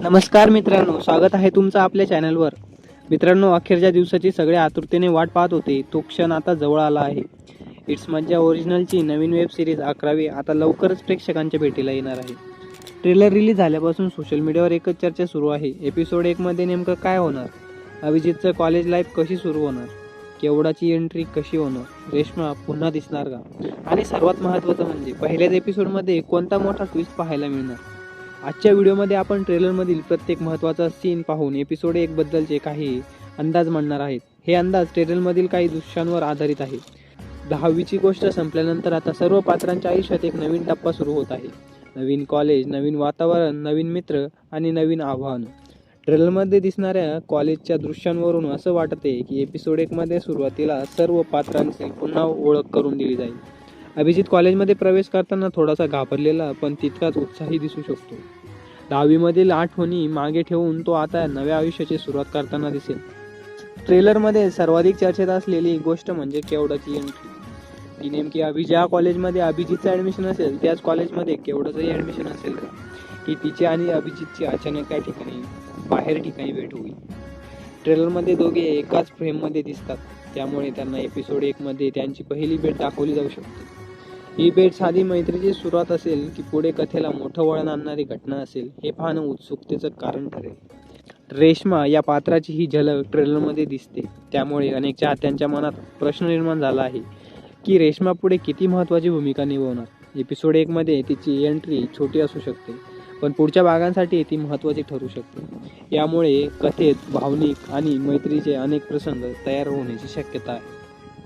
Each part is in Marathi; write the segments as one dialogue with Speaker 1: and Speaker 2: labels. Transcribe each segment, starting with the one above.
Speaker 1: नमस्कार मित्रांनो, स्वागत आहे तुमचं आपल्या चॅनलवर. मित्रांनो, अखेरच्या दिवसाची सगळे आतुरतेने वाट पाहत होते, तो क्षण आता जवळ आला आहे. इट्स मज्जा ओरिजिनलची नवीन वेब सिरीज 11वी आता लवकरच प्रेक्षकांच्या भेटीला येणार आहे. ट्रेलर रिलीज झाल्यापासून सोशल मीडियावर एकच चर्चा सुरू आहे. एपिसोड 1 मध्ये नेमकं काय होणार? अभिजितचं कॉलेज लाईफ कशी सुरू होणार? केवडाची एंट्री कशी होणार? रेश्मा पुन्हा दिसणार का? आणि सर्वात महत्त्वाचं म्हणजे पहिल्याच एपिसोडमध्ये कोणता मोठा ट्विस्ट पाहायला मिळणार? आजच्या व्हिडिओमध्ये आपण ट्रेलरमधील प्रत्येक महत्त्वाचा सीन पाहून एपिसोड 1 बद्दलचे काही अंदाज मांडणार आहेत. हे अंदाज ट्रेलरमधील काही दृश्यांवर आधारित आहे. 10वीची गोष्ट संपल्यानंतर आता सर्व पात्रांच्या आयुष्यात एक नवीन टप्पा सुरू होत आहे. नवीन कॉलेज, नवीन वातावरण, नवीन मित्र आणि नवीन आव्हानं. ट्रेलरमध्ये दिसणाऱ्या कॉलेजच्या दृश्यांवरून असं वाटते की एपिसोड 1 मध्ये सुरुवातीला सर्व पात्रांची पुन्हा ओळख करून दिली जाईल. अभिजित कॉलेजमध्ये प्रवेश करताना थोडासा घाबरलेला पण तितकाच उत्साही दिसू शकतो. 10वीमधील आठवणी मागे ठेवून तो आता नव्या आयुष्याची सुरुवात करताना दिसेल. ट्रेलरमध्ये सर्वाधिक चर्चेत असलेली गोष्ट म्हणजे केवडाची एंट्री. ती नेमकी ज्या कॉलेजमध्ये अभिजितचं ॲडमिशन असेल त्याच कॉलेजमध्ये केवडाचंही ॲडमिशन असेल का? की तिची आणि अभिजितची अचानक त्या ठिकाणी बाहेर ठिकाणी भेट होईल. ट्रेलरमध्ये दोघे एकाच फ्रेममध्ये दिसतात, त्यामुळे त्यांना एपिसोड 1 मध्ये त्यांची पहिली भेट दाखवली जाऊ शकते. ही भेट साधी मैत्रीची सुरुवात असेल की पुढे कथेला मोठं वळण आणणारी घटना असेल, हे पाहणं उत्सुकतेचं कारण ठरेल. रेश्मा या पात्राची ही झलक ट्रेलरमध्ये दिसते, त्यामुळे अनेक चाहत्यांच्या मनात प्रश्न निर्माण झाला आहे की रेश्मा पुढे किती महत्त्वाची भूमिका निभावणार. एपिसोड 1 मध्ये तिची एंट्री छोटी असू शकते, पण पुढच्या भागांसाठी ती महत्त्वाची ठरू शकते. यामुळे कथेत भावनिक आणि मैत्रीचे अनेक प्रसंग तयार होण्याची शक्यता आहे.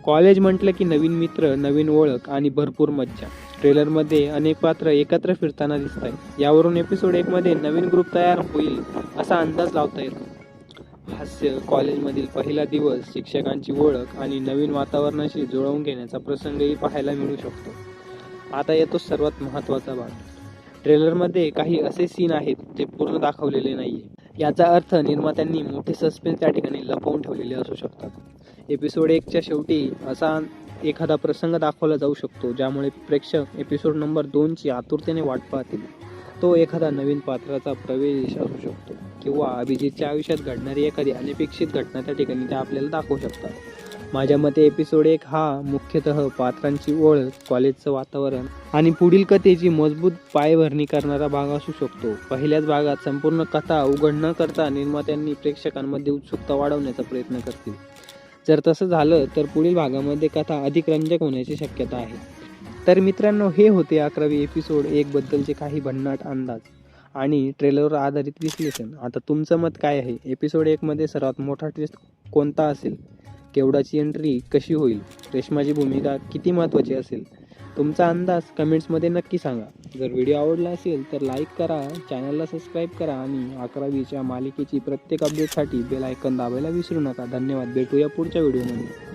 Speaker 1: कॉलेज म्हटलं की नवीन मित्र, नवीन ओळख आणि भरपूर मज्जा. ट्रेलरमध्ये अनेक पात्र एकत्र फिरताना दिसत आहेत. यावरून एपिसोड 1 मध्ये नवीन ग्रुप तयार होईल असा अंदाज लावता येतो. हास्य, कॉलेजमधील पहिला दिवस, शिक्षकांची ओळख आणि नवीन वातावरणाशी जुळवून घेण्याचा प्रसंगही पाहायला मिळू शकतो. आता येतो सर्वात महत्त्वाचा भाग. ट्रेलरमध्ये काही असे सीन आहेत जे पूर्ण दाखवलेले नाहीये. याचा अर्थ निर्मात्यांनी मोठे सस्पेन्स त्या ठिकाणी लपवून ठेवलेले असू शकतात. एपिसोड 1च्या शेवटी असा एखादा प्रसंग दाखवला जाऊ शकतो ज्यामुळे प्रेक्षक एपिसोड नंबर 2ची आतुरतेने वाट पाहतील. तो एखादा नवीन पात्राचा प्रवेश असू शकतो किंवा अभिजितच्या आयुष्यात घडणारी एखादी अनपेक्षित घटना त्या ठिकाणी ते आपल्याला दाखवू शकतात. माझ्या मते एपिसोड 1 हा मुख्यतः पात्रांची ओळख, कॉलेजचं वातावरण आणि पुढील कथेची मजबूत पायभरणी करणारा भाग असू शकतो. पहिल्याच भागात संपूर्ण कथा उघड न करता निर्मात्यांनी प्रेक्षकांमध्ये उत्सुकता वाढवण्याचा प्रयत्न करतील. जर तसं झालं तर पुढील भागामध्ये कथा अधिक रंजक होण्याची शक्यता आहे. तर मित्रांनो, हे होते 11वी एपिसोड 1 बद्दलचे काही भन्नाट अंदाज आणि ट्रेलरवर आधारित विश्लेषण. आता तुमचं मत काय आहे? एपिसोड 1 मध्ये सर्वात मोठा ट्विस्ट कोणता असेल? केवडाची एंट्री कशी होईल? रेश्माची भूमिका किती महत्त्वाची असेल? तुमचा अंदाज कमेंट्समध्ये नक्की सांगा. जर व्हिडिओ आवडला असेल तर लाईक करा, चॅनलला सबस्क्राईब करा आणि 11वीच्या मालिकेची प्रत्येक अपडेटसाठी बेल आयकॉन दाबायला विसरू नका. धन्यवाद. भेटूया पुढच्या व्हिडिओमध्ये.